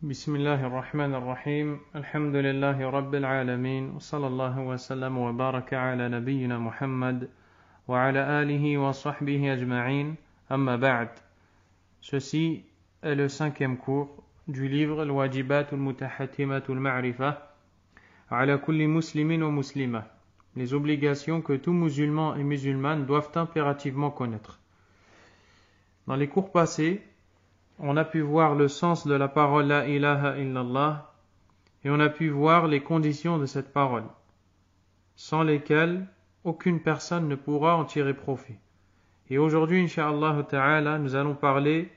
بسم الله الرحمن الرحيم الحمد لله رب العالمين وصلى الله وسلم وبارك على نبينا محمد وعلى آله وصحبه أجمعين أما بعد. Ceci est le 5e cours du livre الواجبات المتحتمة المعرفة على كل مسلم ومسلمة, les obligations que tout musulman et musulmane doivent impérativement connaître. Dans les cours passés, on a pu voir le sens de la parole La ilaha illallah et on a pu voir les conditions de cette parole, sans lesquelles aucune personne ne pourra en tirer profit. Et aujourd'hui, incha'Allah ta'ala, nous allons parler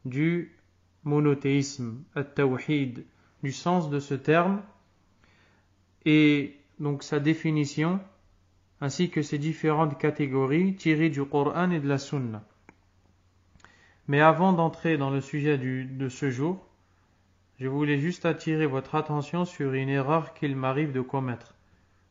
du monothéisme, at-tawhid, du sens de ce terme et donc sa définition, ainsi que ses différentes catégories tirées du Coran et de la Sunna. Mais avant d'entrer dans le sujet de ce jour, je voulais juste attirer votre attention sur une erreur qu'il m'arrive de commettre.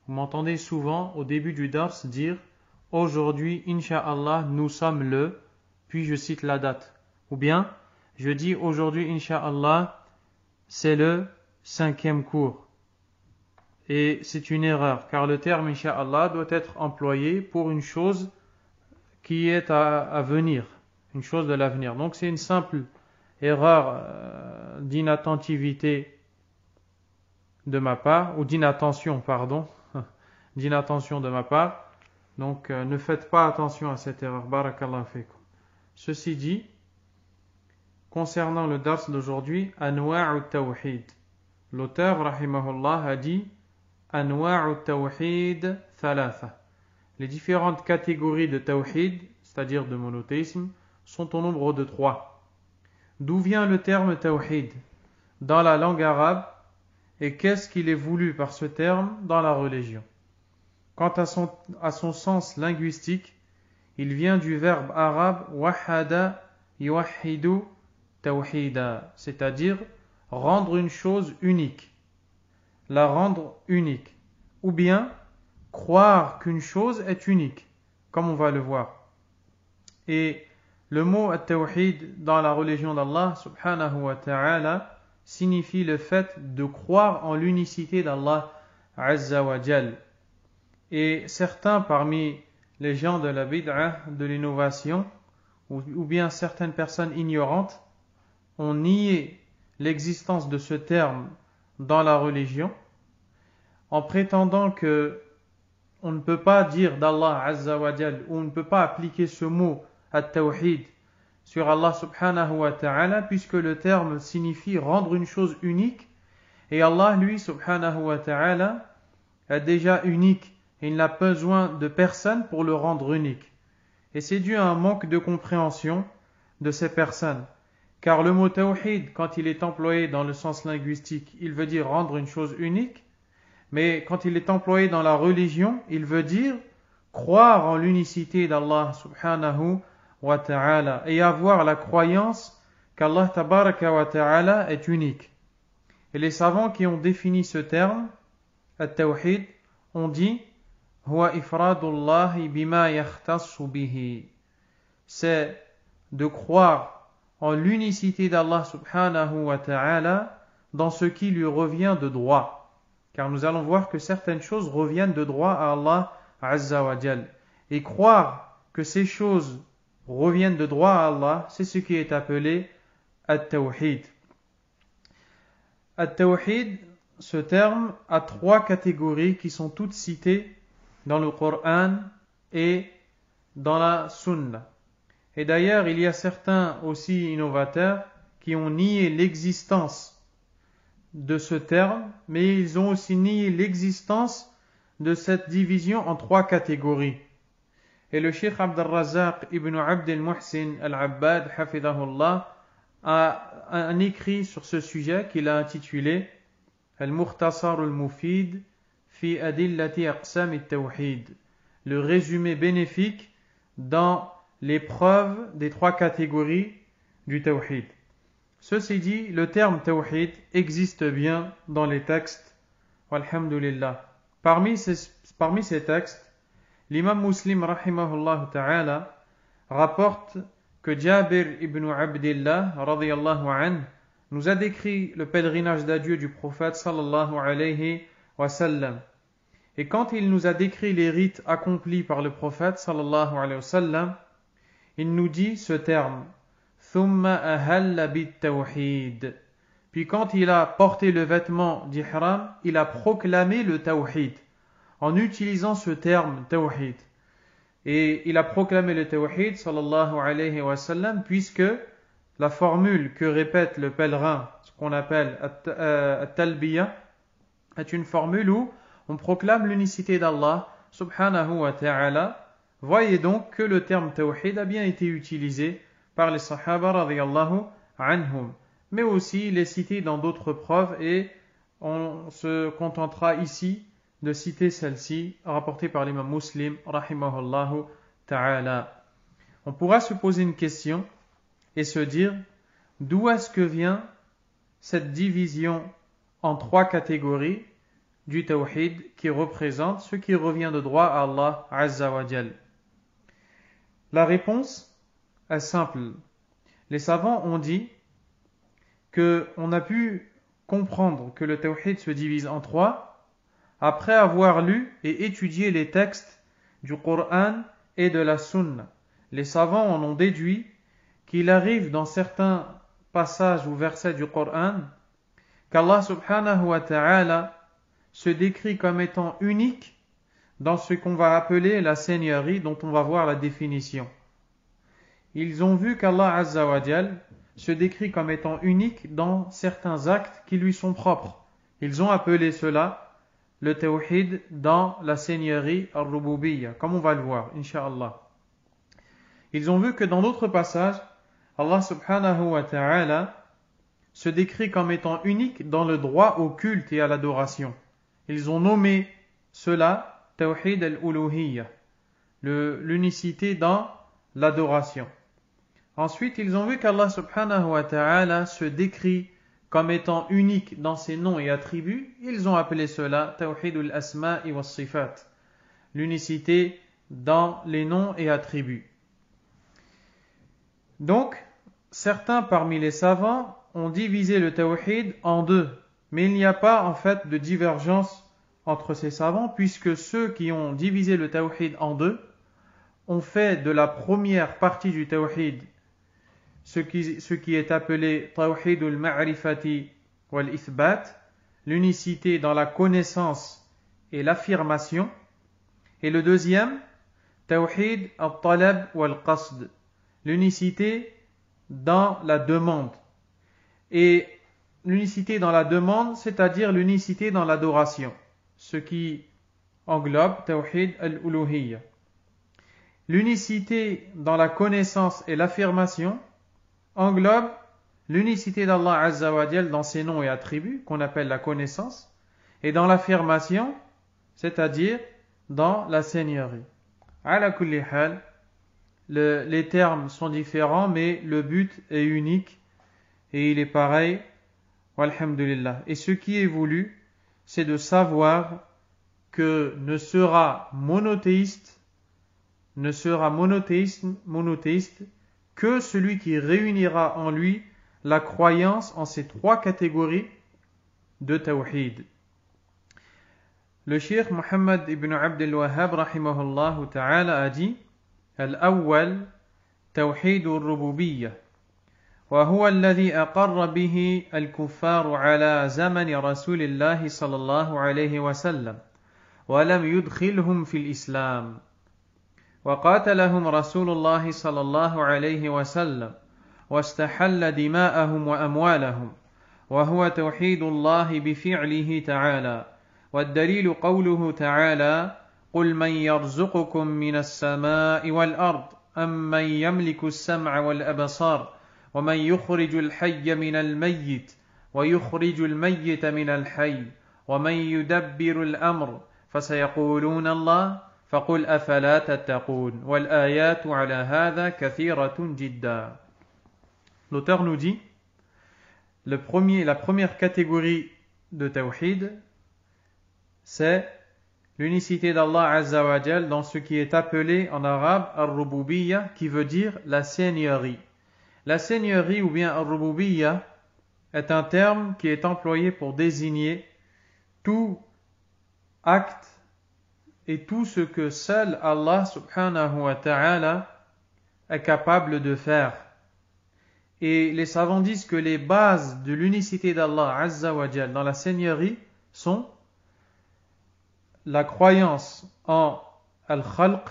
Vous m'entendez souvent au début du dars dire « Aujourd'hui, Inch'Allah, nous sommes le », puis je cite la date. Ou bien, je dis « Aujourd'hui, Inch'Allah, c'est le 5e cours ». Et c'est une erreur, car le terme Inch'Allah doit être employé pour une chose qui est à venir. Une chose de l'avenir. Donc c'est une simple erreur d'inattentivité de ma part, ou d'inattention, pardon, d'inattention de ma part. Donc ne faites pas attention à cette erreur. Barakallahu fikum. Ceci dit, concernant le dars d'aujourd'hui, Anwa'u Tawhid. L'auteur, rahimahullah, a dit Anwa'u Tawhid thalatha. Les différentes catégories de Tawhid, c'est-à-dire de monothéisme, sont au nombre de 3. D'où vient le terme tawhid dans la langue arabe et qu'est-ce qu'il est voulu par ce terme dans la religion? Quant à son sens linguistique, il vient du verbe arabe wahada yuwahhidu tawhida, c'est-à-dire rendre une chose unique, la rendre unique, ou bien croire qu'une chose est unique, comme on va le voir. Et le mot at-tawhid dans la religion d'Allah subhanahu wa ta'ala signifie le fait de croire en l'unicité d'Allah azza wa jal. Et certains parmi les gens de la bid'ah, de l'innovation, ou bien certaines personnes ignorantes, ont nié l'existence de ce terme dans la religion en prétendant que on ne peut pas dire d'Allah azza wa jal, ou on ne peut pas appliquer ce mot at-tawhid sur Allah subhanahu wa ta'ala, puisque le terme signifie rendre une chose unique, et Allah, lui, subhanahu wa ta'ala, est déjà unique, et il n'a besoin de personne pour le rendre unique. Et c'est dû à un manque de compréhension de ces personnes, car le mot tawhid, quand il est employé dans le sens linguistique, il veut dire rendre une chose unique, mais quand il est employé dans la religion, il veut dire croire en l'unicité d'Allah subhanahu wa ta'ala et avoir la croyance qu'Allah tabaraka wa ta'ala est unique. Et les savants qui ont défini ce terme, at-tawhid, ont dit huwa ifradullahi bima yakhtassu bihi. C'est de croire en l'unicité d'Allah subhanahu wa ta'ala dans ce qui lui revient de droit. Car nous allons voir que certaines choses reviennent de droit à Allah azza wa jal. Et croire que ces choses reviennent de droit à Allah, c'est ce qui est appelé at-tawhid. At-tawhid, ce terme a 3 catégories qui sont toutes citées dans le Coran et dans la Sunna. Et d'ailleurs, il y a certains aussi innovateurs qui ont nié l'existence de ce terme, mais ils ont aussi nié l'existence de cette division en 3 catégories. Et le Cheikh Abd al-Razzaq ibn Abd al-Muhsin al-Abbad, hafidahullah, a un écrit sur ce sujet qu'il a intitulé Al-Mukhtasar al-Mufid fi adillati aqsam al-Tawhid, le résumé bénéfique dans les preuves des 3 catégories du Tawhid. Ceci dit, le terme Tawhid existe bien dans les textes, walhamdulillah. Parmi ces textes, l'imam Muslim rahimahullah ta'ala rapporte que Jabir ibn Abdillah radiyallahu anhu nous a décrit le pèlerinage d'adieu du prophète sallallahu alayhi wa sallam. Et quand il nous a décrit les rites accomplis par le prophète sallallahu alayhi wa sallam, il nous dit ce terme thumma ahalla bit-tawhid. Puis quand il a porté le vêtement d'ihram, il a proclamé le tawhid en utilisant ce terme tawhid. Et il a proclamé le tawhid sallallahu alayhi wa sallam puisque la formule que répète le pèlerin, ce qu'on appelle at-talbiya, est une formule où on proclame l'unicité d'Allah subhanahu wa ta'ala. Voyez donc que le terme tawhid a bien été utilisé par les sahaba radiyallahu anhum, mais aussi il est cité dans d'autres preuves et on se contentera ici de citer celle-ci rapportée par l'imam Muslim rahimahullahu ta'ala. On pourra se poser une question et se dire d'où est-ce que vient cette division en trois catégories du tawhid qui représente ce qui revient de droit à Allah azza wa jal. La réponse est simple. Les savants ont dit qu'on a pu comprendre que le tawhid se divise en trois après avoir lu et étudié les textes du Coran et de la Sunna. Les savants en ont déduit qu'il arrive dans certains passages ou versets du Coran qu'Allah subhanahu wa ta'ala se décrit comme étant unique dans ce qu'on va appeler la seigneurie dont on va voir la définition. Ils ont vu qu'Allah azza wa jal se décrit comme étant unique dans certains actes qui lui sont propres. Ils ont appelé cela le tawhid dans la seigneurie al-rububiyya, comme on va le voir, incha'Allah. Ils ont vu que dans d'autres passages, Allah subhanahu wa ta'ala se décrit comme étant unique dans le droit au culte et à l'adoration. Ils ont nommé cela tawhid al-uluhiyya, l'unicité dans l'adoration. Ensuite, ils ont vu qu'Allah subhanahu wa ta'ala se décrit comme étant unique dans ses noms et attributs. Ils ont appelé cela tawhid al-asma'i wa sifat, l'unicité dans les noms et attributs. Donc, certains parmi les savants ont divisé le tawhid en deux, mais il n'y a pas en fait de divergence entre ces savants, puisque ceux qui ont divisé le tawhid en deux ont fait de la première partie du tawhid ce qui est appelé tawhid al-ma'rifati wal-ithbat, l'unicité dans la connaissance et l'affirmation, et le deuxième, tawhid al-talab wal-qasd, l'unicité dans la demande. Et l'unicité dans la demande, c'est-à-dire l'unicité dans l'adoration, ce qui englobe tawhid al-uluhiyya. L'unicité dans la connaissance et l'affirmation englobe l'unicité d'Allah azza wa jal dans ses noms et attributs, qu'on appelle la connaissance, et dans l'affirmation, c'est-à-dire dans la seigneurie. Ala kulli hal, les termes sont différents, mais le but est unique et il est pareil. Walhamdulillah. Et ce qui est voulu, c'est de savoir que ne sera monothéiste que celui qui réunira en lui la croyance en ces trois catégories de tawhid. Le cheikh Muhammad ibn Abd al-Wahhab rahimahullah ta'ala a dit Al-awwal tawhid al-rububiyyah وهو الذي أقر به الكفار على زمن رسول الله صلى الله عليه وسلم ولم يدخلهم في الإسلام وقاتلهم رسول الله صلى الله عليه وسلم واستحل دماءهم وأموالهم وهو توحيد الله بفعله تعالى والدليل قوله تعالى قل من يرزقكم من السماء والأرض أم من يملك السمع والأبصار ومن يخرج الحي من الميت ويخرج الميت من الحي ومن يدبر الأمر فسيقولون الله فقل أفلا تتقون والآيات على هذا كثيرة جدا. L'auteur nous dit la première catégorie de tawhid, c'est l'unicité d'Allah azza wa jal dans ce qui est appelé en arabe al-rububiyya, qui veut dire la seigneurie. La seigneurie ou bien al-rububiyya est un terme qui est employé pour désigner tout acte et tout ce que seul Allah subhanahu wa ta'ala est capable de faire. Et les savants disent que les bases de l'unicité d'Allah Azza wa Jal dans la Seigneurie sont la croyance en Al-Khalq,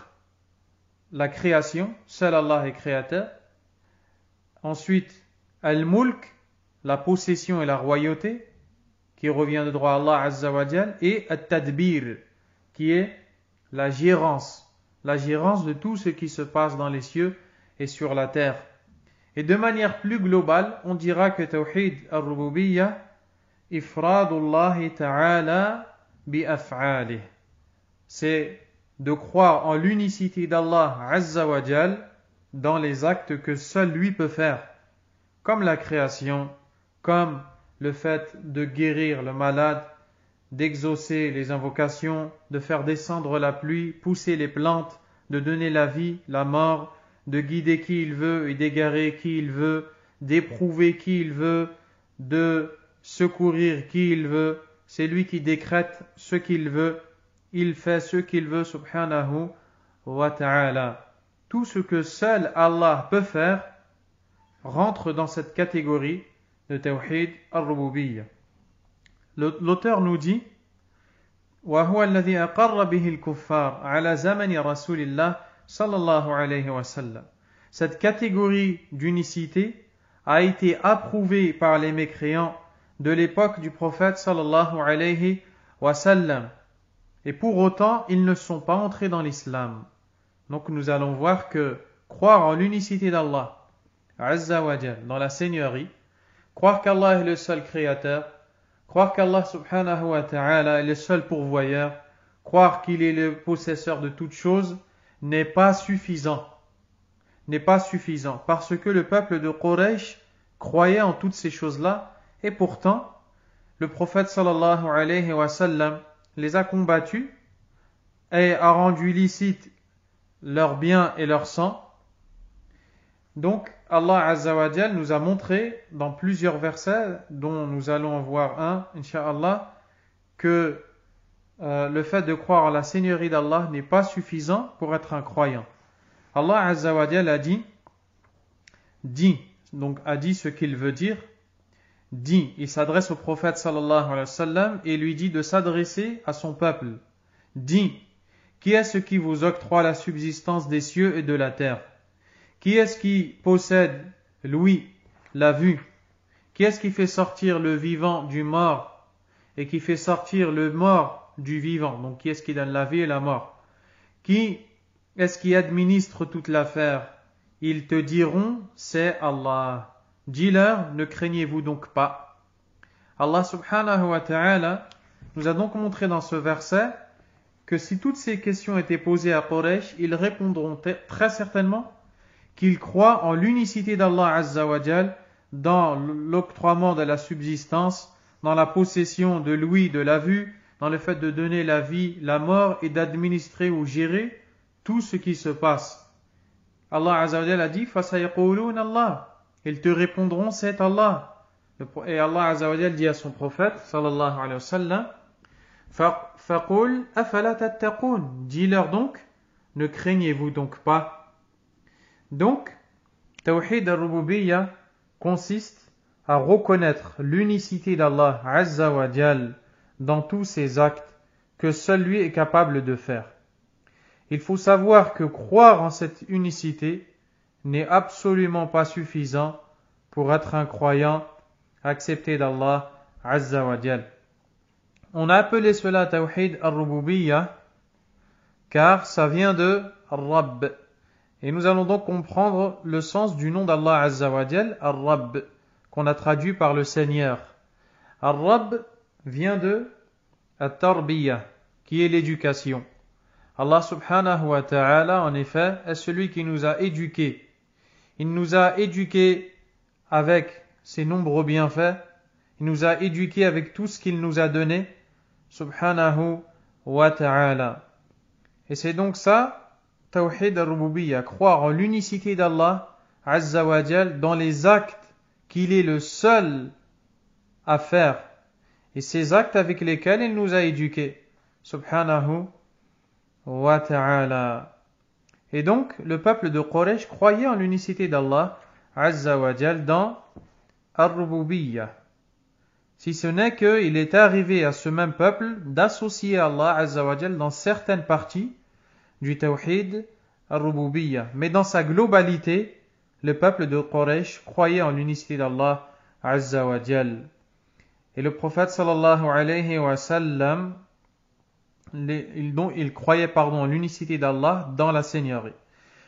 la création, seul Allah est créateur. Ensuite, Al-Mulk, la possession et la royauté, qui revient de droit à Allah Azza wa Jal, et At-Tadbir, qui est la gérance de tout ce qui se passe dans les cieux et sur la terre. Et de manière plus globale, on dira que Tawhid al-Rububiyyah, ifradullahi ta'ala bi-af'alih. C'est de croire en l'unicité d'Allah Azza wa Jal dans les actes que seul lui peut faire, comme la création, comme le fait de guérir le malade, d'exaucer les invocations, de faire descendre la pluie, pousser les plantes, de donner la vie, la mort, de guider qui il veut et d'égarer qui il veut, d'éprouver qui il veut, de secourir qui il veut. C'est lui qui décrète ce qu'il veut, il fait ce qu'il veut, subhanahu wa ta'ala. Tout ce que seul Allah peut faire rentre dans cette catégorie de Tawhid al-Rububiyyah. L'auteur nous dit وهو الذي أقر به الكفار على زمن رسول الله صلى الله عليه وسلم. Cette catégorie d'unicité a été approuvée par les mécréants de l'époque du prophète sallallahu alayhi wa sallam. Et pour autant, ils ne sont pas entrés dans l'islam. Donc nous allons voir que croire en l'unicité d'Allah Azza wa Jal dans la Seigneurie, croire qu'Allah est le seul créateur, croire qu'Allah subhanahu wa ta'ala est le seul pourvoyeur, croire qu'il est le possesseur de toutes choses, n'est pas suffisant. Parce que le peuple de Quraysh croyait en toutes ces choses-là, et pourtant, le prophète sallallahu alayhi wa sallam les a combattus et a rendu licite leurs biens et leur sang. Donc, Allah Azza wa Jal nous a montré dans plusieurs versets, dont nous allons en voir un, Inch'Allah, que le fait de croire en la Seigneurie d'Allah n'est pas suffisant pour être un croyant. Allah Azza wa Jal a dit ce qu'il veut dire, il s'adresse au prophète sallallahu alayhi wa sallam et lui dit de s'adresser à son peuple. Dis, qui est-ce qui vous octroie la subsistance des cieux et de la terre? Qui est-ce qui possède l'ouïe, la vue? Qui est-ce qui fait sortir le vivant du mort et qui fait sortir le mort du vivant? Donc qui est-ce qui donne la vie et la mort? Qui est-ce qui administre toute l'affaire? Ils te diront, c'est Allah. Dis-leur, ne craignez-vous donc pas. Allah subhanahu wa ta'ala nous a donc montré dans ce verset que si toutes ces questions étaient posées à Quraysh, ils répondront très certainement qu'ils croient en l'unicité d'Allah Azza wa Jal dans l'octroiement de la subsistance, dans la possession de l'ouïe, de la vue, dans le fait de donner la vie, la mort et d'administrer ou gérer tout ce qui se passe. Allah Azza wa Jal a dit فَسَيَقُولُونَ اللَّهِ. Ils te répondront, c'est Allah. Et Allah Azza wa Jal dit à son prophète, sallallahu alayhi wa sallam, فَقُلْ أَفَلَا تَتَّقُونَ. Dis-leur donc, ne craignez-vous donc pas. Donc, Tawhid al-Rububiyyah consiste à reconnaître l'unicité d'Allah Azza wa Jal dans tous ses actes que seul lui est capable de faire. Il faut savoir que croire en cette unicité n'est absolument pas suffisant pour être un croyant accepté d'Allah Azza wa Jal. On a appelé cela Tawhid al-Rububiyyah car ça vient de Rabb. Et nous allons donc comprendre le sens du nom d'Allah Azza wa Jal, Ar-Rabb, qu'on a traduit par le Seigneur. Ar-Rabb vient de At-Tarbiyah, qui est l'éducation. Allah subhanahu wa ta'ala, en effet, est celui qui nous a éduqués. Il nous a éduqués avec ses nombreux bienfaits. Il nous a éduqués avec tout ce qu'il nous a donné, subhanahu wa ta'ala. Et c'est donc ça, Tawhid al-Rububiyyah, croire en l'unicité d'Allah Azza wa Jal dans les actes qu'il est le seul à faire et ces actes avec lesquels il nous a éduqués. Subhanahu wa ta'ala. Et donc, le peuple de Quraysh croyait en l'unicité d'Allah Azza wa Jal dans Ar-Rububiyyah. Si ce n'est qu'il est arrivé à ce même peuple d'associer Allah Azza wa Jal dans certaines parties du Tawhid Ar-Rububiyyah. Mais dans sa globalité, le peuple de Quraysh croyait en l'unicité d'Allah Azza wa Jal. Et le prophète sallallahu alayhi wa sallam, il croyait en l'unicité d'Allah dans la Seigneurie.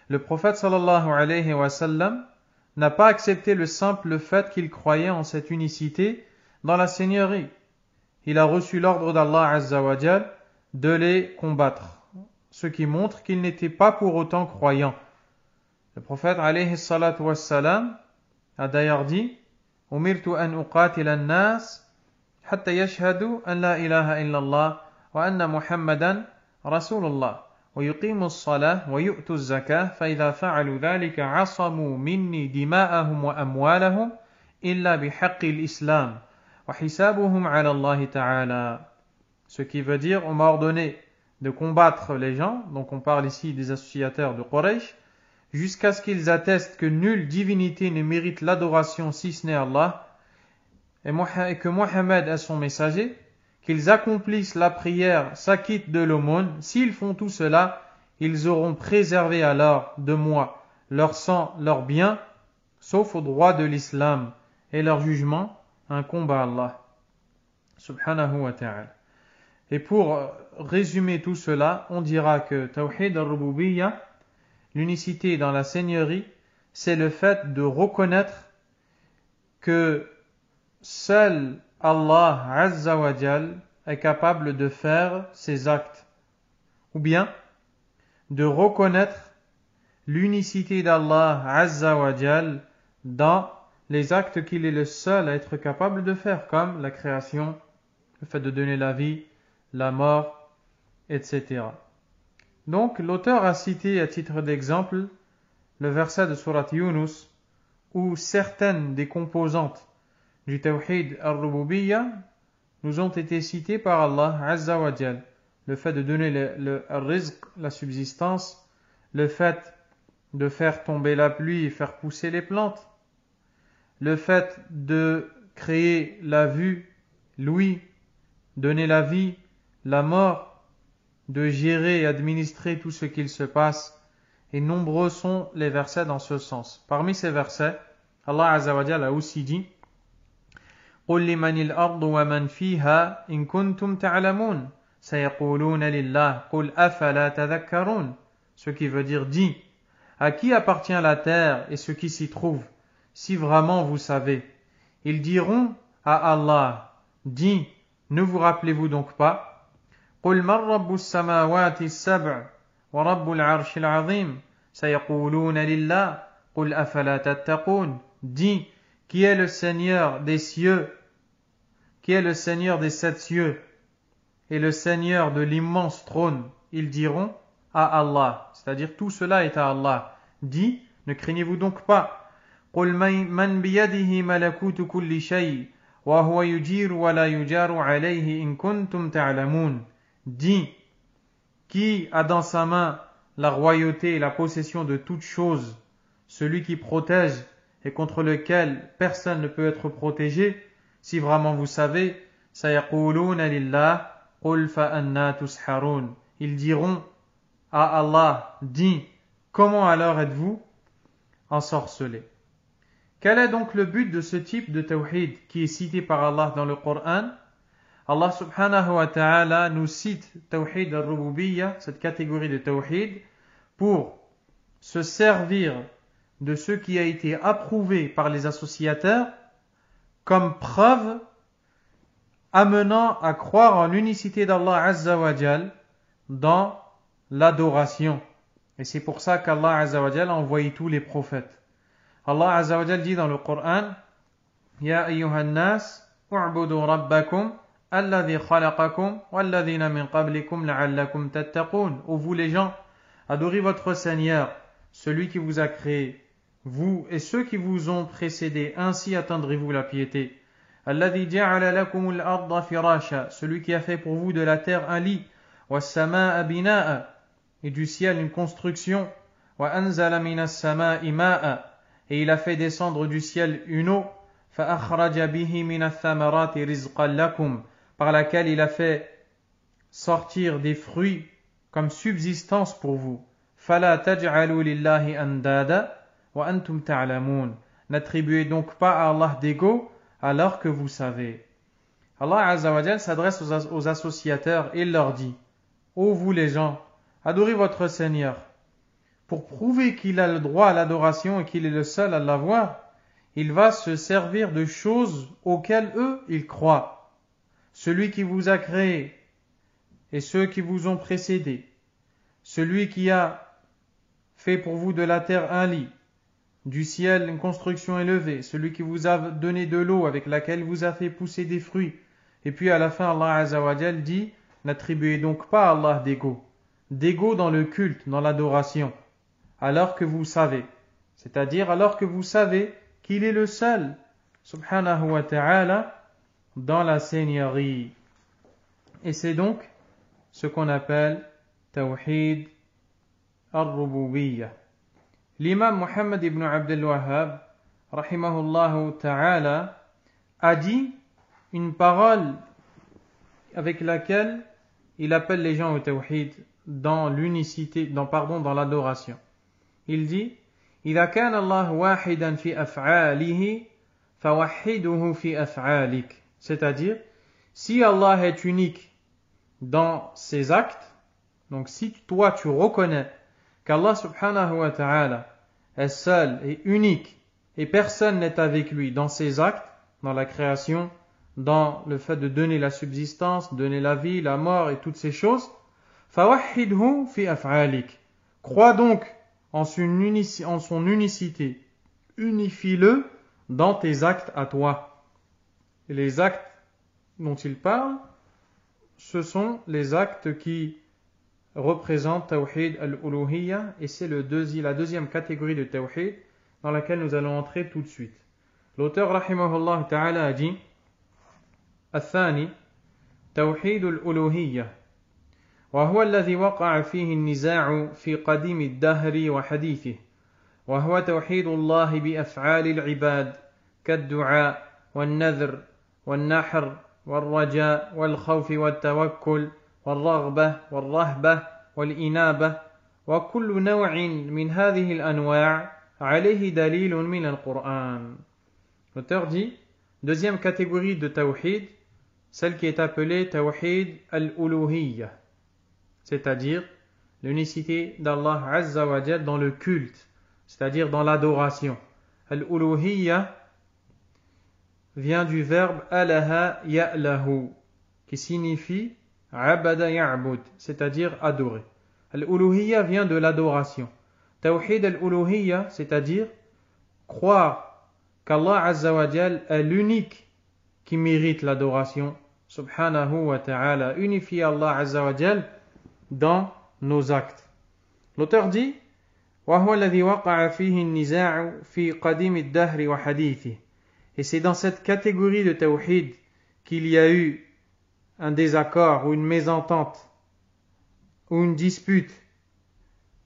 Le prophète sallallahu alayhi wa sallam n'a pas accepté le simple fait qu'il croyait en cette unicité dans la Seigneurie. Il a reçu l'ordre d'Allah Azza wa Jal de les combattre, ce qui montre qu'il n'était pas pour autant croyant. Le prophète alayhi salatu wa sallam a d'ailleurs dit « Umirtu an uqatila an-nas hatta yashhadu an la ilaha illallah wa anna Muhammadan Rasulullah. ويقيموا الصلاة ويؤتوا الزكاة فإذا فعلوا ذلك عصموا مني دماءهم وأموالهم إلا بحق الإسلام وحسابهم على الله تعالى. Ce qui veut dire, on m'a ordonné de combattre les gens, donc on parle ici des associateurs de Quraysh, jusqu'à ce qu'ils attestent que nulle divinité ne mérite l'adoration si ce n'est Allah, et que Mohammed est son messager, qu'ils accomplissent la prière, s'acquittent de l'aumône. S'ils font tout cela, ils auront préservé alors de moi leur sang, leurs biens, sauf au droit de l'islam, et leur jugement, incombe à Allah. Subhanahu wa ta'ala. Et pour résumer tout cela, on dira que Tawhid al-Rububiyyah, l'unicité dans la Seigneurie, c'est le fait de reconnaître que seul Allah Azza wa Jal est capable de faire ces actes, ou bien de reconnaître l'unicité d'Allah Azza wa Jal dans les actes qu'il est le seul à être capable de faire, comme la création, le fait de donner la vie, la mort, etc. Donc l'auteur a cité à titre d'exemple le verset de Sourate Yunus où certaines des composantes du Tawhid al-Rububiyyah nous ont été citées par Allah Azza wa Jal. Le fait de donner le rizq, la subsistance, le fait de faire tomber la pluie et faire pousser les plantes, le fait de créer la vue, l'ouïe, donner la vie, la mort, de gérer et administrer tout ce qu'il se passe, et nombreux sont les versets dans ce sens. Parmi ces versets, Allah Azza wa Jal a aussi dit قل لمن الأرض ومن فيها إن كنتم تعلمون سيقولون لله قل أفلا تذكرون. Ce qui veut dire dis, à qui appartient la terre et ce qui s'y trouve, si vraiment vous savez. Ils diront à Allah, dis, ne vous rappelez-vous donc pas قل من رب السماوات السبع ورب العرش العظيم سيقولون لله قل أفلا تتقون. Dis, qui est le Seigneur des cieux, qui est le Seigneur des 7 cieux et le Seigneur de l'immense trône. Ils diront à Allah, c'est-à-dire tout cela est à Allah. Dis, ne craignez-vous donc pas. قل من بيده ملكوت كل شيء وهو يجير ولا يجار عليه إن كنتم تعلمون. Dis, qui a dans sa main la royauté et la possession de toutes choses, celui qui protège et contre lequel personne ne peut être protégé, si vraiment vous savez, سَيَقُولُونَ لِلَّهِ قُلْ فَأَنَّا تُسْحَرُونَ. Ils diront à Allah, dis, comment alors êtes-vous ensorcelés? Quel est donc le but de ce type de tawhid qui est cité par Allah dans le Coran? Allah subhanahu wa ta'ala nous cite tawhid al-rububiyyah, cette catégorie de tawhid, pour se servir de ce qui a été approuvé par les associateurs comme preuve amenant à croire en l'unicité d'Allah Azza wa Jal dans l'adoration. Et c'est pour ça qu'Allah Azza wa Jal a envoyé tous les prophètes. Allah Azza wa Jal dit dans le Coran Ya ayyuhan nas u'budu rabbakum alladhi khalaqakum walladhina min qablikum la'allakum tattaqun. Ô vous les gens, adorez votre Seigneur, celui qui vous a créé, vous et ceux qui vous ont précédés, ainsi atteindrez-vous la piété. الذي جعل لكم الأرض فراشا, celui qui a fait pour vous de la terre un lit, والسماء بناء, et du ciel une construction, وأنزل من السماء ماء, et il a fait descendre du ciel une eau, فأخرج به من الثمرات رزقا لكم, par laquelle il a fait sortir des fruits comme subsistance pour vous. فلا تجعلوا لله أندادا وأنتم تعلمون. N'attribuez donc pas à Allah d'égaux alors que vous savez. Allah Azza wa Jal s'adresse aux associateurs et il leur dit: ô vous les gens, adorez votre Seigneur. Pour prouver qu'il a le droit à l'adoration et qu'il est le seul à l'avoir, il va se servir de choses auxquelles eux, ils croient. Celui qui vous a créé et ceux qui vous ont précédés, celui qui a fait pour vous de la terre un lit, du ciel une construction élevée, celui qui vous a donné de l'eau avec laquelle vous a fait pousser des fruits. Et puis à la fin, Allah Azza wa Jal dit: n'attribuez donc pas à Allah d'égaux dans le culte, dans l'adoration, alors que vous savez, c'est-à-dire alors que vous savez qu'il est le seul, subhanahu wa ta'ala, dans la seigneurie. Et c'est donc ce qu'on appelle Tawhid al-Rububiyyah. L'imam Muhammad ibn Abdul Wahhab, rahimahullah ta'ala, a dit une parole avec laquelle il appelle les gens au Tawhid dans l'unicité, dans l'adoration. Il dit: إذا كان الله واحدا في أفعاله فوحده في أفعالك. C'est-à-dire, si Allah est unique dans ses actes, donc si toi tu reconnais qu'Allah subhanahu wa ta'ala est seul et unique et personne n'est avec lui dans ses actes, dans la création, dans le fait de donner la subsistance, donner la vie, la mort et toutes ces choses, فوحده في أفعالك. Crois donc en son unicité, unifie-le dans tes actes à toi. Et les actes dont il parle, ce sont les actes qui représentent Tawhid al-Uluhiyya, et c'est la deuxième catégorie de Tawhid dans laquelle nous allons entrer tout de suite. L'auteur rahimahullah ta'ala a dit: الثاني توحيد الألوهية وهو الذي وقع فيه النزاع في قديم الدهر وحديثه وهو توحيد الله بأفعال العباد كالدعاء والنذر والنحر والرجاء والخوف والتوكل والرغبة والرهبة والإنابة وكل نوع من هذه الأنواع عليه دليل من القرآن. L'auteur dit: deuxième catégorie de Tawhid, celle qui est appelée Tawhid al-Uluhiyya, c'est-à-dire l'unicité d'Allah Azza wa Jal dans le culte, c'est-à-dire dans l'adoration. Al-Uluhiyya vient du verbe alaha ya'lahu, qui signifie abada ya'bud, c'est-à-dire adorer. Al-Uluhiyya vient de l'adoration. Tawhid al-Uluhiyya, c'est-à-dire croire qu'Allah Azza wa Jal est l'unique qui mérite l'adoration, subhanahu wa ta'ala, unifier Allah Azza wa Jal dans nos actes. L'auteur dit: وَهُوَ الَّذِي وَقَعَ فِيهِ النِّزَاعُ فِي قَدِيمِ الدَّهْرِ وَحَدِيثِهِ. Et c'est dans cette catégorie de Tawhid qu'il y a eu un désaccord ou une mésentente ou une dispute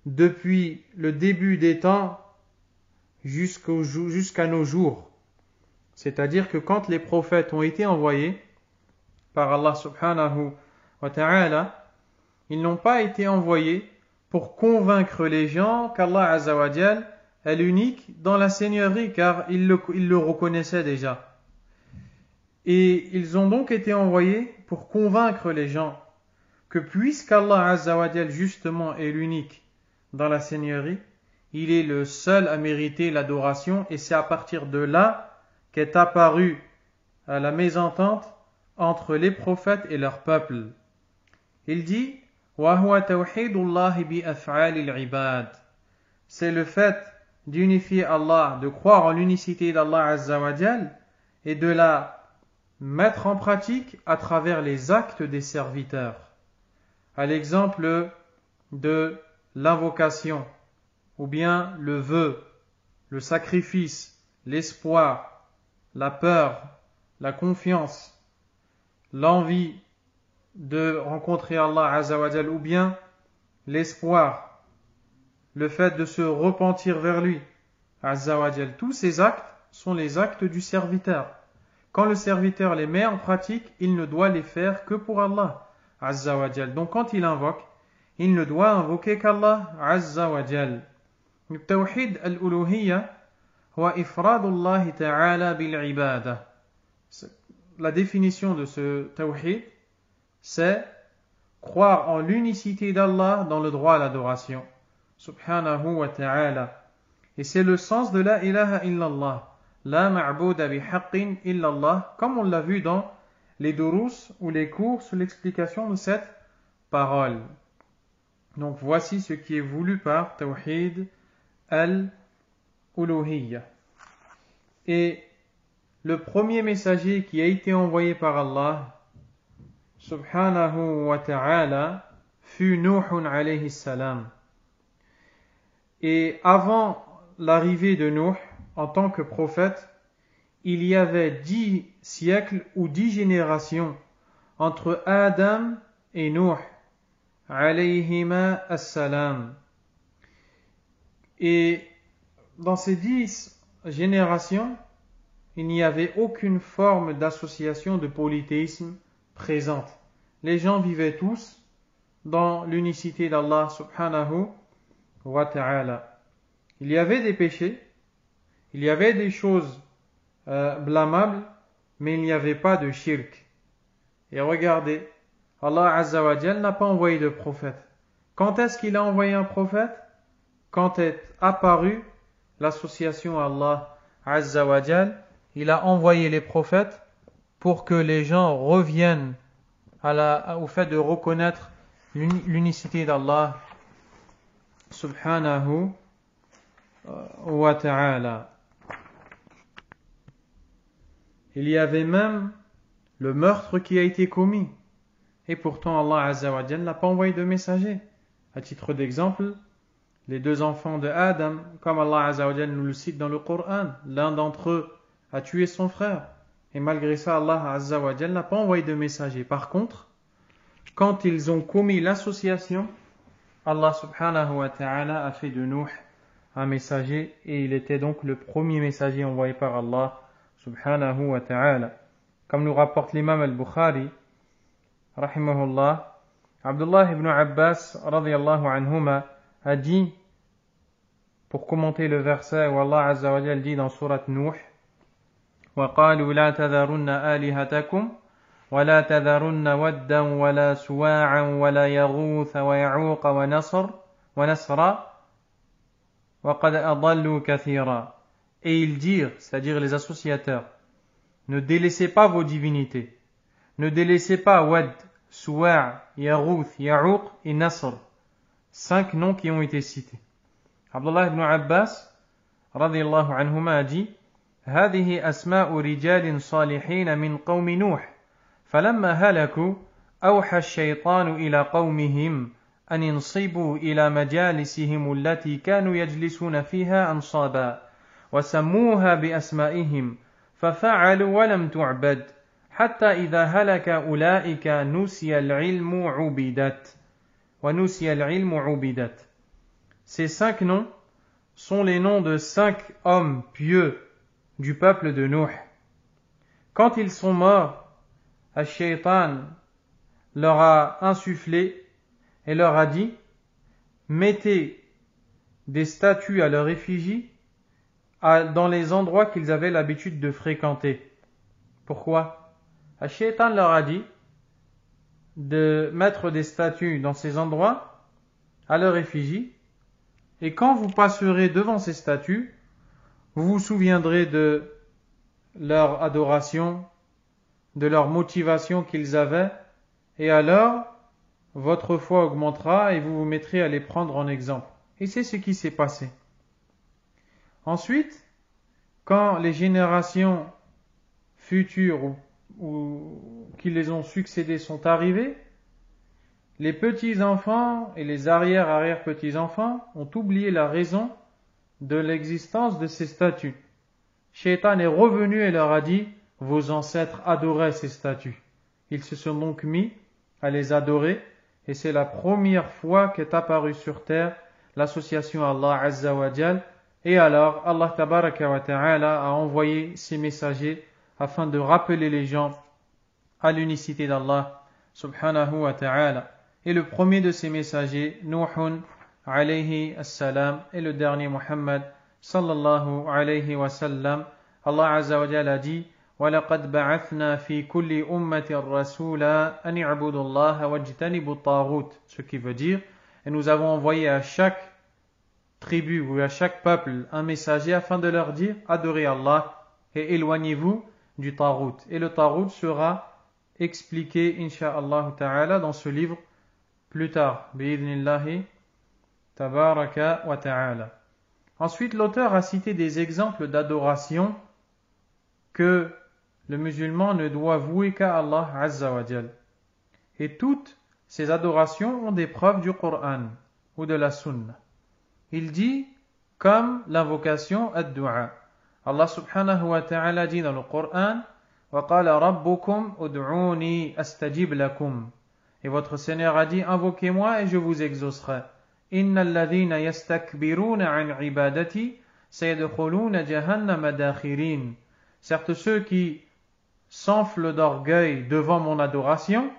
depuis le début des temps jusqu'à nos jours. C'est-à-dire que quand les prophètes ont été envoyés par Allah subhanahu wa ta'ala, ils n'ont pas été envoyés pour convaincre les gens qu'Allah Azza wa Jal est l'unique dans la seigneurie, car ils le reconnaissaient déjà. Et ils ont donc été envoyés pour convaincre les gens que puisqu'Allah Azza wa Jal justement est l'unique dans la seigneurie, il est le seul à mériter l'adoration, et c'est à partir de là qu'est apparue la mésentente entre les prophètes et leur peuple. Il dit: وَهُوَ تَوْحِيدُ اللَّهِ بِأَفْعَالِ الْعِبَادِ. C'est le fait d'unifier Allah, de croire en l'unicité d'Allah Azza wa Jal et de la mettre en pratique à travers les actes des serviteurs. À l'exemple de l'invocation, ou bien le vœu, le sacrifice, l'espoir, la peur, la confiance, l'envie de rencontrer Allah Azza wa Jal, ou bien l'espoir, le fait de se repentir vers lui Azza wa Jal, tous ces actes sont les actes du serviteur. Quand le serviteur les met en pratique, il ne doit les faire que pour Allah Azza wa Jal. Donc quand il invoque, il ne doit invoquer qu'Allah Azza wa Jal. التوحيد الألوهية هو إفراد الله تعالى بالعبادة. La définition de ce tawhid, c'est croire en l'unicité d'Allah dans le droit à l'adoration. Subhanahu wa ta'ala. Et c'est le sens de la ilaha illallah. La ma'bouda bihaqqin illallah, comme on l'a vu dans les durus ou les cours sur l'explication de cette parole. Donc voici ce qui est voulu par tawhid al-uluhiyya. Et le premier messager qui a été envoyé par Allah subhanahu wa ta'ala fut Nuh alayhi salam. Et avant l'arrivée de Nuh en tant que prophète, il y avait 10 siècles ou 10 générations entre Adam et Nuh alayhima as-salam. Et dans ces 10 générations, il n'y avait aucune forme d'association de polythéisme présente. Les gens vivaient tous dans l'unicité d'Allah subhanahu wa ta'ala. Il y avait des péchés, il y avait des choses blâmables, mais il n'y avait pas de shirk. Et regardez, Allah Azza wa Jal n'a pas envoyé de prophète. Quand est-ce qu'il a envoyé un prophète? Quand est apparue l'association à Allah Azza wa Jal, il a envoyé les prophètes pour que les gens reviennent au fait de reconnaître l'unicité d'Allah subhanahu wa ta'ala. Il y avait même le meurtre qui a été commis. Et pourtant Allah Azza wa Jal n'a pas envoyé de messager. À titre d'exemple, les 2 enfants de Adam, comme Allah Azza wa Jal nous le cite dans le Coran, l'un d'entre eux a tué son frère. Et malgré ça, Allah Azza wa Jal n'a pas envoyé de messager. Par contre, quand ils ont commis l'association, Allah subhanahu wa ta'ala a fait de Nuh un messager, et il était donc le premier messager envoyé par Allah subhanahu wa ta'ala. Comme nous rapporte l'imam al-Bukhari, rahimahullah, Abdullah ibn Abbas radiyallahu anhuma a dit, pour commenter le verset où Allah Azza wa Jal dit dans sourate Nuh, وَقَالُوا لَا تَذَرُنَّ آلِهَتَكُمْ وَلَا تَذَرُنَّ وَدًّا وَلَا سُوَاعًا وَلَا يَغُوثَ وَيَعُوقَ وَنَسْرًا وَقَدْ أَضَلُّوا كَثِيرًا. Et ils dirent, c'est-à-dire les associateurs, ne délaissez pas vos divinités, ne délaissez pas Wad, Suwa', Yaghouth, Ya'ouq et Nasr, 5 noms qui ont été cités. Abdullah ibn Abbas radiyallahu anhuma a dit, هذه أسماء رجال صالحين من قوم نوح فلما هلكوا أوحى الشيطان إلى قومهم أن ينصبوا إلى مجالسهم التي كانوا يجلسون فيها أنصابا وسموها بأسمائهم ففعلوا ولم تعبد حتى إذا هلك أولئك نسي العلم عبدت ونسي العلم عبدت. Ces 5 noms sont les noms de 5 hommes pieux du peuple de Nuh. Quand ils sont morts, Ash-Shaytan leur a insufflé et leur a dit, mettez des statues à leur effigie dans les endroits qu'ils avaient l'habitude de fréquenter. Pourquoi? Ash-Shaytan leur a dit de mettre des statues dans ces endroits à leur effigie, et quand vous passerez devant ces statues, vous vous souviendrez de leur adoration, de leur motivation qu'ils avaient, et alors votre foi augmentera et vous vous mettrez à les prendre en exemple. Et c'est ce qui s'est passé. Ensuite, quand les générations futures ou qui les ont succédées sont arrivées, les petits-enfants et les arrière-arrière-petits-enfants ont oublié la raison de l'existence de ces statues. Shaitan est revenu et leur a dit, vos ancêtres adoraient ces statues. Ils se sont donc mis à les adorer, et c'est la première fois qu'est apparue sur terre l'association à Allah Azza wa Jal. Et alors, Allah Tabaraka wa Ta'ala a envoyé ses messagers afin de rappeler les gens à l'unicité d'Allah Subhanahu wa Ta'ala. Et le premier de ces messagers, Nuhun alayhi as-salam, et le dernier Muhammad sallallahu alayhi wa sallam, Allah Azza wa Jal a dit وَلَقَدْ بَعَثْنَا فِي كُلِّ أُمَّةٍ رَسُولًا أَنِ اعْبُدُوا اللَّهَ وَاجْتَنِبُوا الطَّاغُوتَ. Ce qui veut dire, et nous avons envoyé à chaque tribu ou à chaque peuple un messager afin de leur dire adorez Allah et éloignez-vous du Taghut. Et le Taghut sera expliqué insha'Allah ta'ala dans ce livre plus tard. Bi'idhnillahi tabaraka wa ta'ala. Ensuite, l'auteur a cité des exemples d'adoration que le musulman ne doit vouer qu'à Allah Azza wa Jal. Et toutes ces adorations ont des preuves du Coran ou de la Sunna. Il dit comme l'invocation ad-du'a. Allah subhanahu wa ta'ala dit dans le Coran وَقَالَ رَبُّكُمْ أُدْعُونِي أَسْتَجِبْ لَكُمْ. Et votre Seigneur a dit invoquez-moi et je vous exaucerai. إِنَّ الَّذِينَ يَسْتَكْبِرُونَ عَنْ عِبَادَتِي سَيَدْخُلُونَ جَهَنَّمَ دَاخِرِينَ. Certes ceux qui s'enflent d'orgueil devant mon adoration,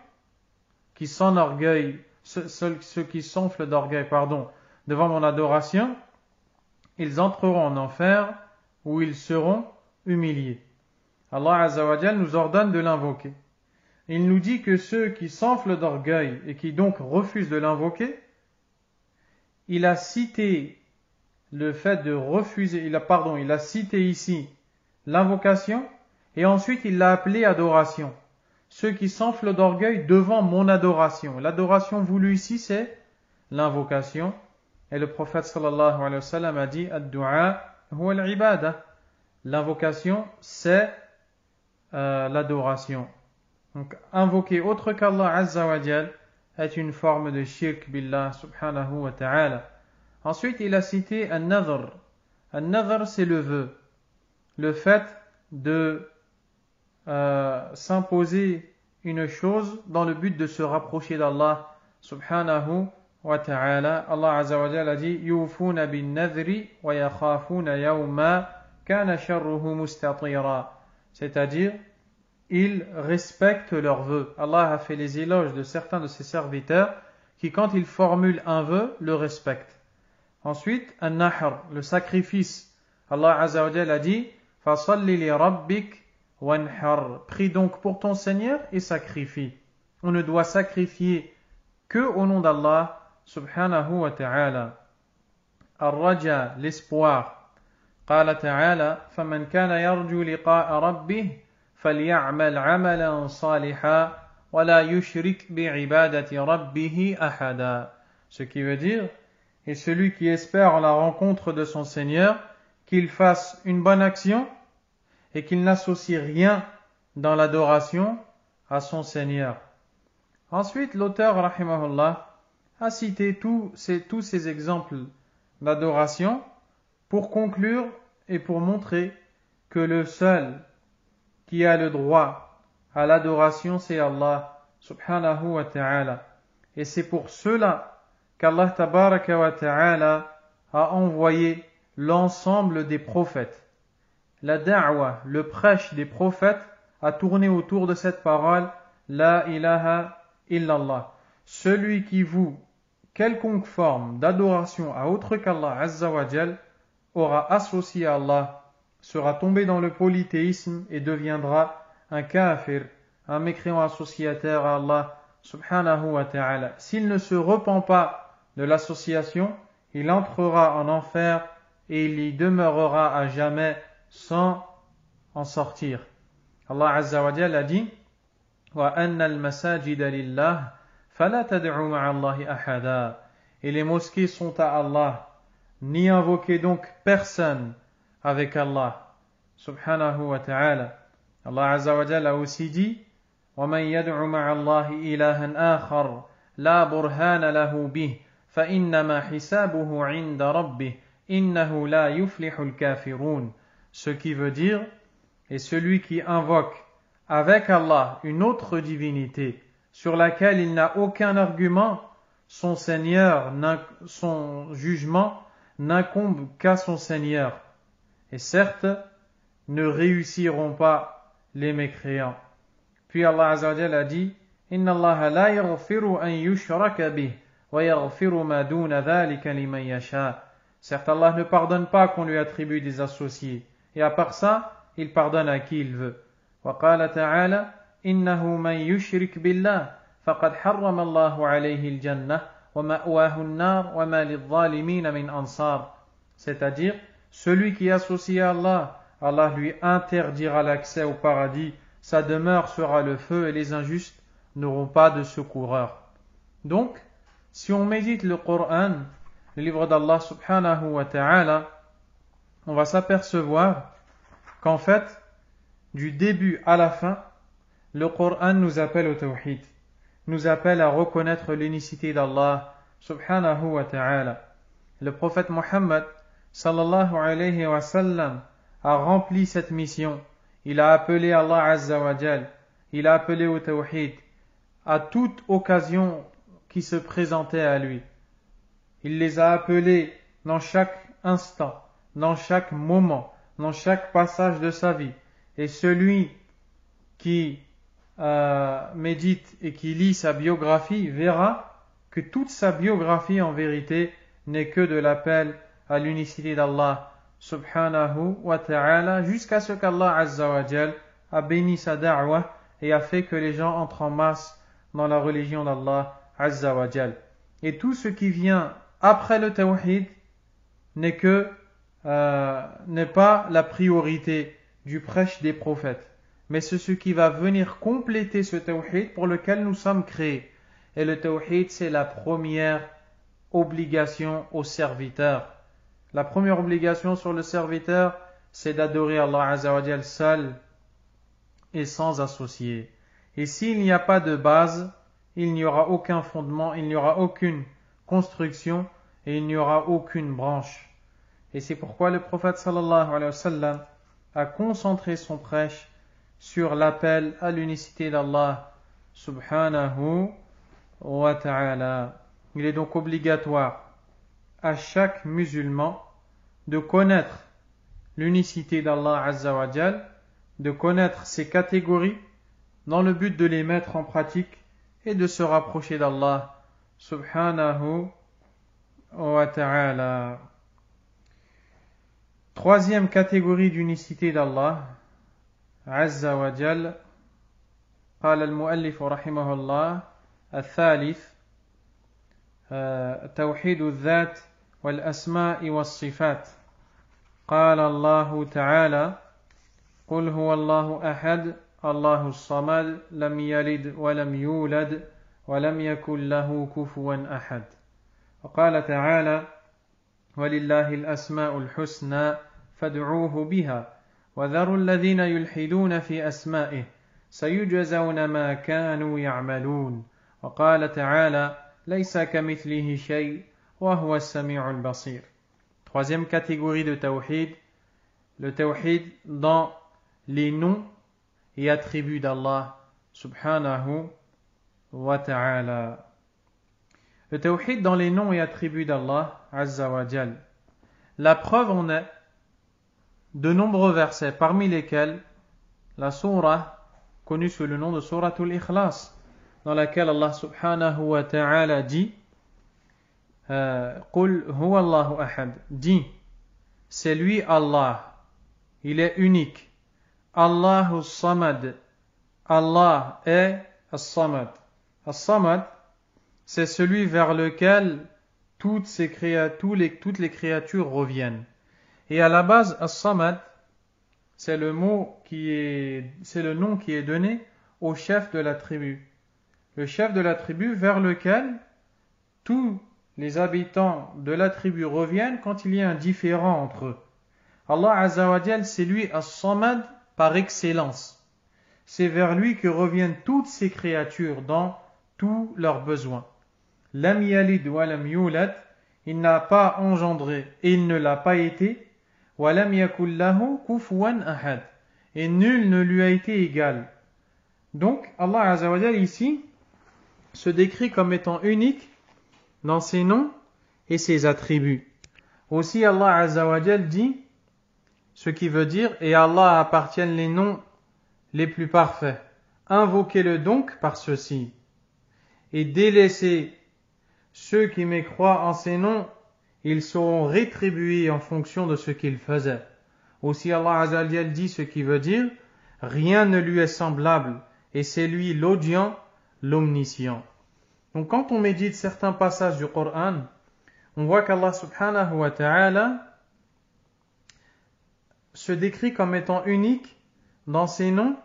ceux qui s'enflent d'orgueil, devant mon adoration, ils entreront en enfer où ils seront humiliés. Allah Azza wa Jal nous ordonne de l'invoquer. Il nous dit que ceux qui s'enflent d'orgueil et qui donc refusent de l'invoquer, il a cité le fait de refuser, il a cité ici l'invocation et ensuite il l'a appelé adoration. Ceux qui s'enflent d'orgueil devant mon adoration. L'adoration voulue ici c'est l'invocation. Et le prophète sallallahu alayhi wa sallam a dit ad-du'a huwa al-ibada. L'invocation c'est l'adoration. Donc invoquer autre qu'Allah Azza wa Jal est une forme de shirk billah subhanahu wa ta'ala. Ensuite il a cité an-nadhr. An-nadhr c'est le vœu. Le fait de s'imposer une chose dans le but de se rapprocher d'Allah subhanahu wa ta'ala. Allah Azza wa Jalla a dit yufuna bin nadhri wa yakhafuna yawma kana sharruhu mustatira. C'est-à-dire ils respectent leurs vœux. Allah a fait les éloges de certains de ses serviteurs qui quand ils formulent un vœu le respectent. Ensuite an-nahr, le sacrifice. Allah Azza wa Jalla a dit fasalli li rabbik wanhar. Prie donc pour ton Seigneur et sacrifie. On ne doit sacrifier que au nom d'Allah subhanahu wa ta'ala. Ar-raja, l'espoir. Qala ta'ala faman kana yarju liqa'a rabbih faly'amal 'amalan salihan wa la yushrik bi'ibadati rabbih ahada. Ce qui veut dire et celui qui espère en la rencontre de son Seigneur qu'il fasse une bonne action et qu'il n'associe rien dans l'adoration à son Seigneur. Ensuite, l'auteur, rahimahullah, a cité tous ces exemples d'adoration pour conclure et pour montrer que le seul qui a le droit à l'adoration, c'est Allah, subhanahu wa ta'ala. Et c'est pour cela qu'Allah tabaraka wa ta'ala a envoyé l'ensemble des prophètes. La da'wa, le prêche des prophètes, a tourné autour de cette parole La ilaha illallah. Celui qui voue quelconque forme d'adoration à autre qu'Allah Azza wa Jal aura associé à Allah, sera tombé dans le polythéisme et deviendra un kafir, un mécréant associataire à Allah subhanahu wa ta'ala. S'il ne se repent pas de l'association, il entrera en enfer et il y demeurera à jamais sans en sortir. Allah Azza wa Jalla a dit wa anna al-masajida lillah fala tad'u ma'a Allahi ahada. Et les mosquées sont à Allah. N'y invoquez donc personne avec Allah subhanahu wa ta'ala. Allah Azza wa Jalla a aussi dit wa man yad'u ma'a Allahi ilahan akhar la burhana lahu bih fa innama hisabuhu 'inda rabbih innahu la yuflihul kafirun. Ce qui veut dire, Et celui qui invoque avec Allah une autre divinité sur laquelle il n'a aucun argument, son jugement n'incombe qu'à son Seigneur. Et certes, ne réussiront pas les mécréants. Puis Allah Azza wa Jalla a dit: Inna Allah la yaghfiru an yushraka bih wa yaghfiru ma duna dhalika liman yasha. Certes, Allah ne pardonne pas qu'on lui attribue des associés. Et à part ça, il pardonne à qui il veut. Wa qala ta'ala: Innahu man yushrik billah faqad harrama Allahu alayhi al-jannah wa ma'wahu an-nar wa ma lidh-dhalimin min ansar. C'est-à-dire, celui qui associe à Allah, Allah lui interdira l'accès au paradis, sa demeure sera le feu et les injustes n'auront pas de secoureurs. Donc, si on médite le Coran, le livre d'Allah subhanahu wa ta'ala, on va s'apercevoir qu'en fait, du début à la fin, le Coran nous appelle au tawhid, nous appelle à reconnaître l'unicité d'Allah subhanahu wa ta'ala. Le prophète Mohammed sallallahu alayhi wa sallam a rempli cette mission. Il a appelé Allah Azza wa Jal, il a appelé au tawhid à toute occasion qui se présentait à lui. Il les a appelés dans chaque instant, dans chaque moment, dans chaque passage de sa vie. Et celui qui médite et qui lit sa biographie verra que toute sa biographie en vérité n'est que de l'appel à l'unicité d'Allah subhanahu wa ta'ala, jusqu'à ce qu'Allah Azza wa Jal a béni sa da'wah et a fait que les gens entrent en masse dans la religion d'Allah Azza wa Jal. Et tout ce qui vient après le tawhid n'est pas la priorité du prêche des prophètes, mais c'est ce qui va venir compléter ce tawhid pour lequel nous sommes créés. Et le tawhid, c'est la première obligation au serviteur. La première obligation sur le serviteur, c'est d'adorer Allah Azza wa Jal seul et sans associé. Et s'il n'y a pas de base, il n'y aura aucun fondement, il n'y aura aucune construction et il n'y aura aucune branche. Et c'est pourquoi le prophète sallallahu alayhi wa sallam a concentré son prêche sur l'appel à l'unicité d'Allah subhanahu wa ta'ala. Il est donc obligatoire à chaque musulman de connaître l'unicité d'Allah Azza wa Jal, de connaître ses catégories dans le but de les mettre en pratique et de se rapprocher d'Allah subhanahu wa ta'ala. Troisième catégorie d'unicité d'Allah Azza wa Jal, قال المؤلف رحمه الله الثالث توحيد الذات والأسماء والصفات. قال الله تعالى: قل هو الله أحد الله الصمد لم يلد ولم يولد ولم يكن له كفوا أحد. وقال تعالى: ولله الأسماء الحسنى فادعوه بها وذروا الذين يلحدون في أسمائه سيجزون ما كانوا يعملون. وقال تعالى: ليس كمثله شيء وهو السميع البصير. Troisième catégorie de tawhid, le tawhid dans les noms et attributs d'Allah subhanahu wa ta'ala. Le tawhid dans les noms et attributs d'Allah Azza wa Jal. La preuve en est de nombreux versets, parmi lesquels la sourate connue sous le nom de Souratul Ikhlas, dans laquelle Allah subhanahu wa ta'ala dit: Qul huwa Allahu ahad. Dis, c'est lui Allah, il est unique. Allahu samad. Allah est as-samad. As-samad, c'est celui vers lequel toutes les créatures reviennent. Et à la base, as-samad, c'est le nom qui est donné au chef de la tribu. Le chef de la tribu vers lequel tous les habitants de la tribu reviennent quand il y a un différend entre eux. Allah Azza wa Jal, c'est lui as-samad par excellence. C'est vers lui que reviennent toutes ces créatures dans tous leurs besoins. Lam yalid wa lam yulad, il n'a pas engendré et il ne l'a pas été. Wa lam yakul lahu kufuwan ahad, et nul ne lui a été égal. Donc, Allah Azza wa Jal ici se décrit comme étant unique dans ses noms et ses attributs. Aussi, Allah Azza wa Jal dit, ce qui veut dire, et à Allah appartiennent les noms les plus parfaits. Invoquez-le donc par ceci, et délaissez ceux qui mécroient en ces noms, ils seront rétribués en fonction de ce qu'ils faisaient. Aussi Allah Azza wa Jal dit ce qui veut dire, rien ne lui est semblable, et c'est lui l'audient, l'omniscient. Donc quand on médite certains passages du Coran, on voit qu'Allah subhanahu wa ta'ala se décrit comme étant unique dans ses noms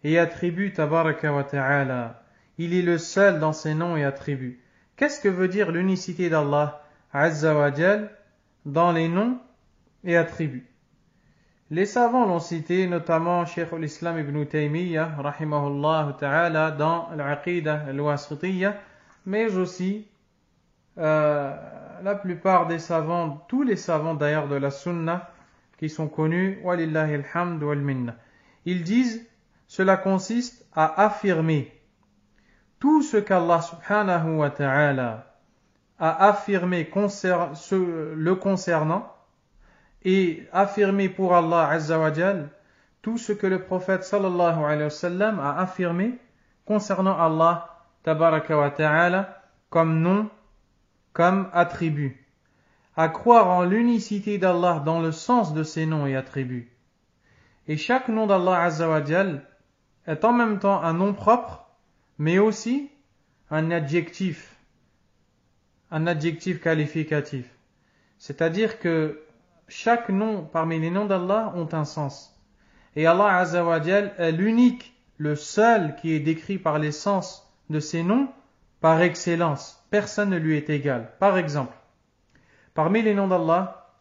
et attributs tabaraka wa ta'ala. Il est le seul dans ses noms et attributs. Qu'est-ce que veut dire l'unicité d'Allah Azza wa Jal dans les noms et attributs? Les savants l'ont cité, notamment Cheikh al-Islam ibn Taymiyyah, rahimahullah ta'ala, dans l'Aqidah al-Wasitiyya, mais aussi la plupart des savants, tous les savants d'ailleurs de la Sunna, qui sont connus, walillahi alhamd wal minna. Ils disent, cela consiste à affirmer tout ce qu'Allah subhanahu wa ta'ala a affirmé le concernant, et affirmer pour Allah Azza wa Jal tout ce que le prophète sallallahu alayhi wa sallam a affirmé concernant Allah tabaraka wa ta'ala comme nom, comme attribut. À croire en l'unicité d'Allah dans le sens de ses noms et attributs. Et chaque nom d'Allah Azza wa Jal est en même temps un nom propre, mais aussi un adjectif qualificatif. C'est-à-dire que chaque nom parmi les noms d'Allah ont un sens. Et Allah Azza wa Jal est l'unique, le seul qui est décrit par les sens de ses noms par excellence. Personne ne lui est égal. Par exemple, parmi les noms d'Allah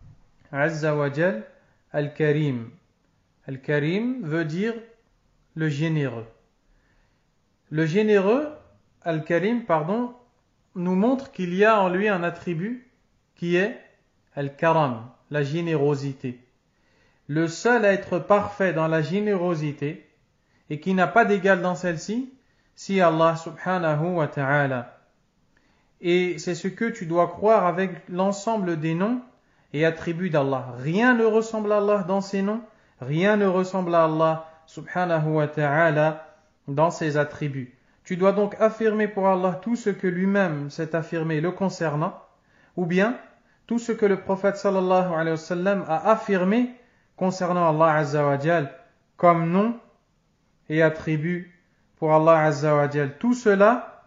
Azza wa Jal, Al-Karim. Al-Karim veut dire le généreux. Le généreux, Al-Karim, nous montre qu'il y a en lui un attribut qui est Al-Karam, la générosité. Le seul à être parfait dans la générosité et qui n'a pas d'égal dans celle-ci, c'est Allah subhanahu wa ta'ala. Et c'est ce que tu dois croire avec l'ensemble des noms et attributs d'Allah. Rien ne ressemble à Allah dans ses noms, rien ne ressemble à Allah subhanahu wa ta'ala dans ses attributs. Tu dois donc affirmer pour Allah tout ce que lui-même s'est affirmé le concernant, ou bien tout ce que le prophète sallallahu alayhi wa sallam a affirmé concernant Allah Azza wa Jal comme nom et attribut pour Allah Azza wa Jal. Tout cela,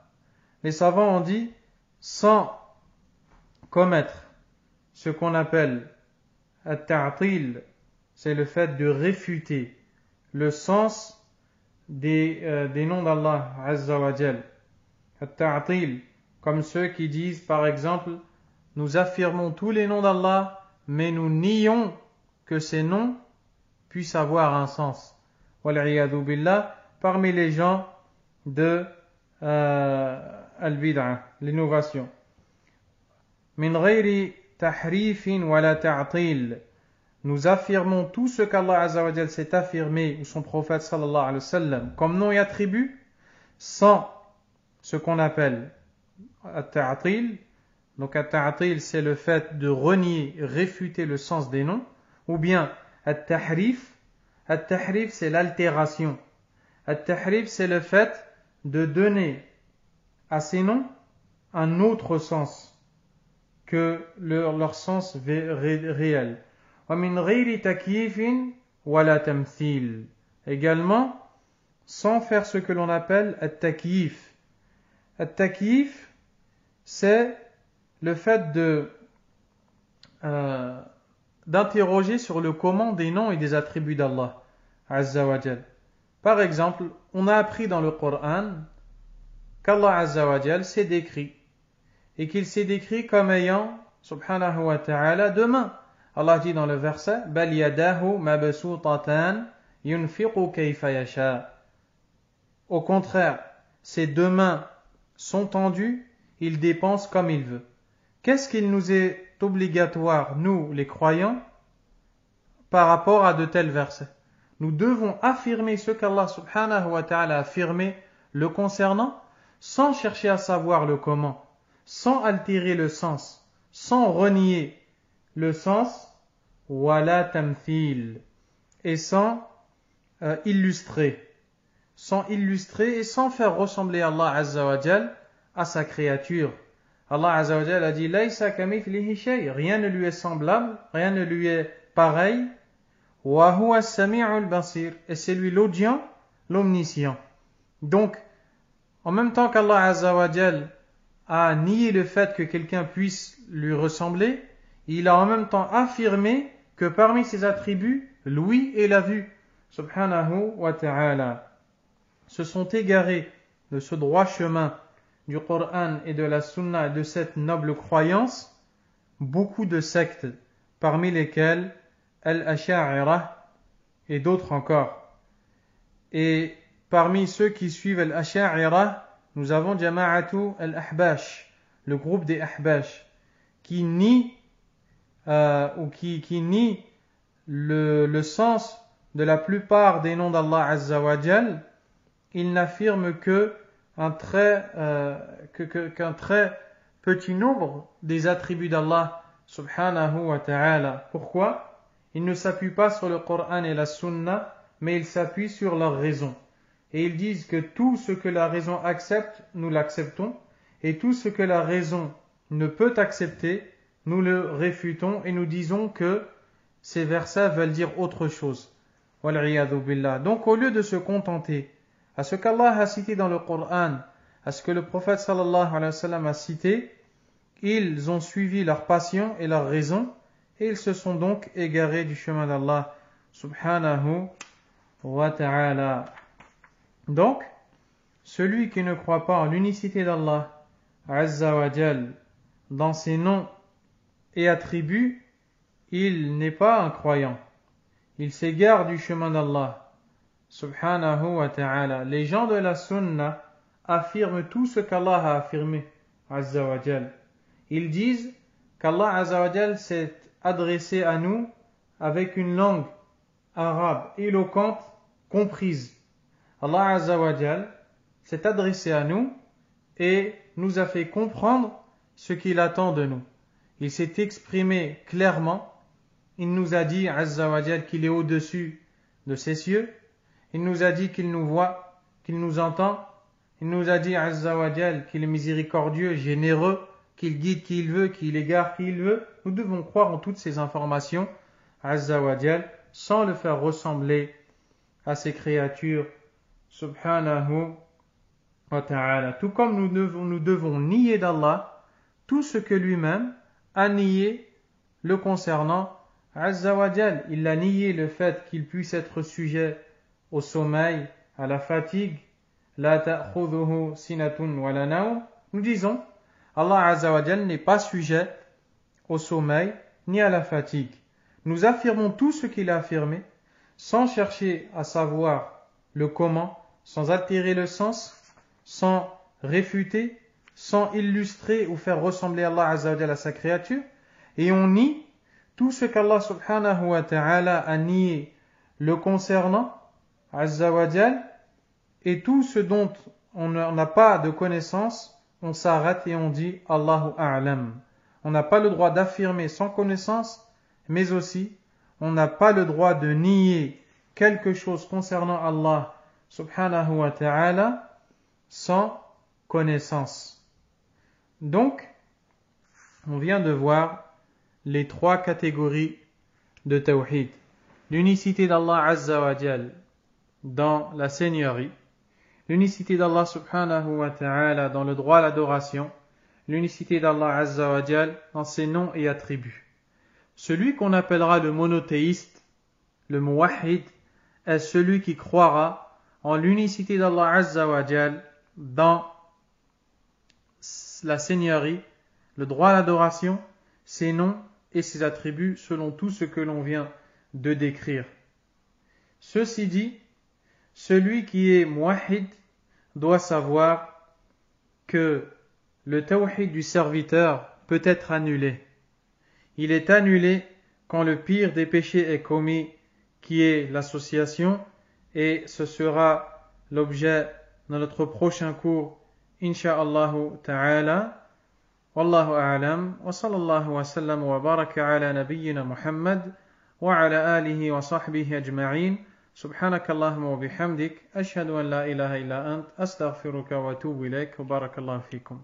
les savants ont dit, sans commettre ce qu'on appelle at-ta'til, c'est le fait de réfuter le sens des noms d'Allah Azza wa Jal. At-ta'til, comme ceux qui disent par exemple, nous affirmons tous les noms d'Allah, mais nous nions que ces noms puissent avoir un sens. Wal'iyadu billah, parmi les gens de al-bid'a, l'innovation. Min ghayri tahrifin wala ta'til. Nous affirmons tout ce qu'Allah Azza wa Jal s'est affirmé, ou son prophète sallallahu alayhi wa sallam, comme nom et attribut, sans ce qu'on appelle at-ta'til. Donc at-ta'til, c'est le fait de renier, réfuter le sens des noms, ou bien at-tahrif. At-tahrif, c'est l'altération. At-tahrif, c'est le fait de donner à ces noms un autre sens que leur sens réel. وَمِنْ غَيْرِ تَكْيِيفٍ وَلَا تَمْثِيلٍ. Également, sans faire ce que l'on appelle at-takyif. At-takyif, c'est le fait d'interroger sur le comment des noms et des attributs d'Allah Azza wa Jal. Par exemple, on a appris dans le Coran qu'Allah Azza wa Jal s'est décrit et qu'il s'est décrit comme ayant subhanahu wa ta'ala deux mains. Allah dit dans le verset bal yadahu mabsutatan yunfiqu kayfa yasha. Au contraire, ses deux mains sont tendues, il dépense comme il veut. Qu'est-ce qu'il nous est obligatoire, nous les croyants, par rapport à de tels versets? nous devons affirmer ce qu'Allah subhanahu wa ta'ala a affirmé le concernant, sans chercher à savoir le comment, sans altérer le sens, sans renier le sens, wala tamthil, et sans illustrer et sans faire ressembler Allah Azza wa Jal à sa créature. Allah Azza wa Jal a dit Laysa kamithlihi shay, rien ne lui est semblable, rien ne lui est pareil. Wa huwa as-sami'ul basir, et c'est lui l'audient, l'omniscient. Donc, en même temps qu'Allah Azza wa Jal a nié le fait que quelqu'un puisse lui ressembler, il a en même temps affirmé que parmi ses attributs, l'ouïe et la vue. Subhanahu wa ta'ala. Se sont égarés de ce droit chemin du Coran et de la Sunna et de cette noble croyance beaucoup de sectes, parmi lesquelles Al-Asha'ira et d'autres encore. Et parmi ceux qui suivent Al-Asha'ira, nous avons Jama'atu Al-Ahbash, le groupe des Ahbash, qui nie le sens de la plupart des noms d'Allah Azza wa Jal. Il n'affirme qu'un très petit nombre des attributs d'Allah subhanahu wa ta'ala. Pourquoi? Il ne s'appuie pas sur le Coran et la Sunna, mais il s'appuie sur leur raison. Et ils disent que tout ce que la raison accepte, nous l'acceptons, et tout ce que la raison ne peut accepter, nous le réfutons et nous disons que ces versets veulent dire autre chose. Wal'iyadhu billah. Donc au lieu de se contenter à ce qu'Allah a cité dans le Coran, à ce que le prophète sallallahu alayhi wa sallam a cité, ils ont suivi leur passion et leur raison, et ils se sont donc égarés du chemin d'Allah subhanahu wa ta'ala. Donc, celui qui ne croit pas en l'unicité d'Allah Azza wa Jal dans ses noms et attributs, il n'est pas un croyant. Il s'égare du chemin d'Allah subhanahu wa ta'ala. Les gens de la Sunna affirment tout ce qu'Allah a affirmé Azza wa Jal. Ils disent qu'Allah Azza wa Jal s'est adressé à nous avec une langue arabe éloquente, comprise. Allah Azza wa Jal s'est adressé à nous et nous a fait comprendre ce qu'il attend de nous. Il s'est exprimé clairement. Il nous a dit Azza wa Jal qu'il est au-dessus de ses cieux. Il nous a dit qu'il nous voit, qu'il nous entend. Il nous a dit Azza wa Jal qu'il est miséricordieux, généreux, qu'il guide qui il veut, qu'il égare qui il veut. Nous devons croire en toutes ces informations Azza wa Jal sans le faire ressembler à ses créatures subhanahu wa ta'ala. Tout comme nous devons nier d'Allah tout ce que lui-même a nié le concernant Azza wa Jal. Il a nié le fait qu'il puisse être sujet au sommeil, à la fatigue. La ta'khudhuhu sinatun wa la nawm. Nous disons, Allah Azza wa Jal n'est pas sujet au sommeil ni à la fatigue. Nous affirmons tout ce qu'il a affirmé, sans chercher à savoir le comment, sans altérer le sens, sans réfuter, sans illustrer ou faire ressembler Allah Azza wa Jal à sa créature, et on nie tout ce qu'Allah subhanahu wa ta'ala a nié le concernant, Azza wa Jal, et tout ce dont on n'a pas de connaissance, on s'arrête et on dit Allahu A'lam. On n'a pas le droit d'affirmer sans connaissance, mais aussi on n'a pas le droit de nier quelque chose concernant Allah subhanahu wa ta'ala sans connaissance. Donc, on vient de voir les trois catégories de tawhid. L'unicité d'Allah Azza wa Jal dans la seigneurie, l'unicité d'Allah subhanahu wa ta'ala dans le droit à l'adoration, l'unicité d'Allah Azza wa Jal dans ses noms et attributs. Celui qu'on appellera le monothéiste, le muwahhid, est celui qui croira en l'unicité d'Allah Azza wa Jal dans la seigneurie, le droit à l'adoration, ses noms et ses attributs selon tout ce que l'on vient de décrire. Ceci dit, celui qui est muwahhid doit savoir que le tawhid du serviteur peut être annulé. Il est annulé quand le pire des péchés est commis qui est l'association, et ce sera l'objet de notre prochain cours, Inch'Allah ta'ala. Wallahu a'lam, wa sallallahu wa sallam wa baraka ala nabiyyina Muhammad wa ala alihi wa sahbihi ajma'in. Subhanakallahumma wa bihamdik, ashhadu an la ilaha illa ant, astaghfiruka wa atubu ilayk, wa barakallahu fikum.